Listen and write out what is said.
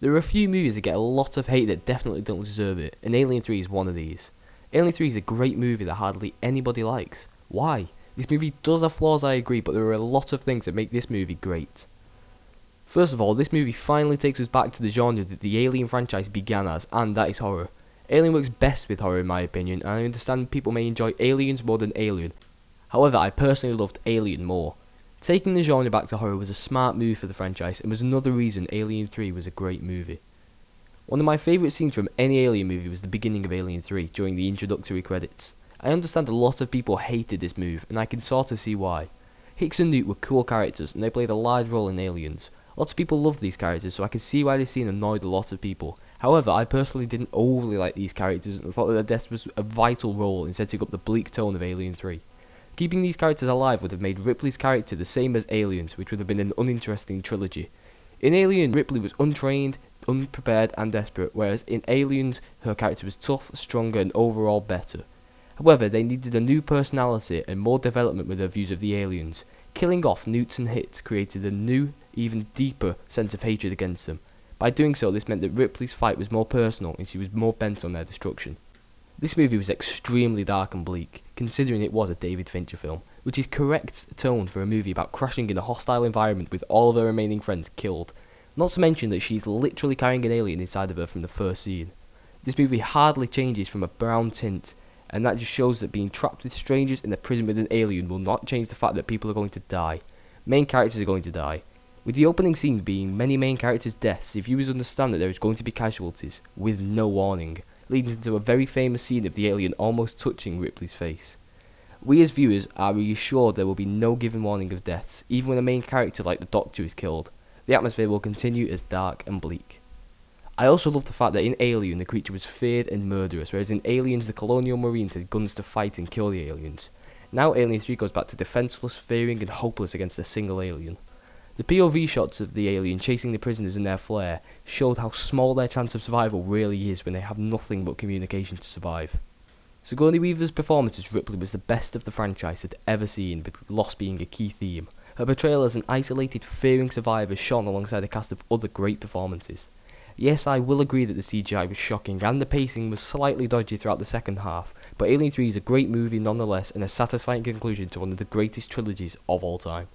There are a few movies that get a lot of hate that definitely don't deserve it, and Alien 3 is one of these. Alien 3 is a great movie that hardly anybody likes. Why? This movie does have flaws, I agree, but there are a lot of things that make this movie great. First of all, this movie finally takes us back to the genre that the Alien franchise began as, and that is horror. Alien works best with horror in my opinion, and I understand people may enjoy Aliens more than Alien. However, I personally loved Alien more. Taking the genre back to horror was a smart move for the franchise and was another reason Alien 3 was a great movie. One of my favourite scenes from any Alien movie was the beginning of Alien 3 during the introductory credits. I understand a lot of people hated this move, and I can sort of see why. Hicks and Newt were cool characters and they played a large role in Aliens. Lots of people loved these characters, so I can see why this scene annoyed a lot of people. However, I personally didn't overly like these characters and thought that their death was a vital role in setting up the bleak tone of Alien 3. Keeping these characters alive would have made Ripley's character the same as Alien's, which would have been an uninteresting trilogy. In Alien, Ripley was untrained, unprepared and desperate, whereas in Aliens, her character was tough, stronger and overall better. However, they needed a new personality and more development with their views of the aliens. Killing off Newts and Hits created a new, even deeper sense of hatred against them. By doing so, this meant that Ripley's fight was more personal and she was more bent on their destruction. This movie was extremely dark and bleak, considering it was a David Fincher film, which is correct tone for a movie about crashing in a hostile environment with all of her remaining friends killed. Not to mention that she's literally carrying an alien inside of her from the first scene. This movie hardly changes from a brown tint, and that just shows that being trapped with strangers in a prison with an alien will not change the fact that people are going to die. Main characters are going to die. With the opening scene being many main characters' deaths, the viewers understand that there is going to be casualties, with no warning, leading into a very famous scene of the alien almost touching Ripley's face. We as viewers are reassured there will be no given warning of deaths, even when a main character like the Doctor is killed. The atmosphere will continue as dark and bleak. I also love the fact that in Alien the creature was feared and murderous, whereas in Aliens the colonial marines had guns to fight and kill the aliens. Now Alien 3 goes back to defenseless, fearing and hopeless against a single alien. The POV shots of the alien chasing the prisoners in their flare showed how small their chance of survival really is when they have nothing but communication to survive. Sigourney Weaver's performance as Ripley was the best of the franchise had ever seen, with loss being a key theme. Her portrayal as an isolated, fearing survivor shone alongside a cast of other great performances. Yes, I will agree that the CGI was shocking and the pacing was slightly dodgy throughout the second half, but Alien 3 is a great movie nonetheless and a satisfying conclusion to one of the greatest trilogies of all time.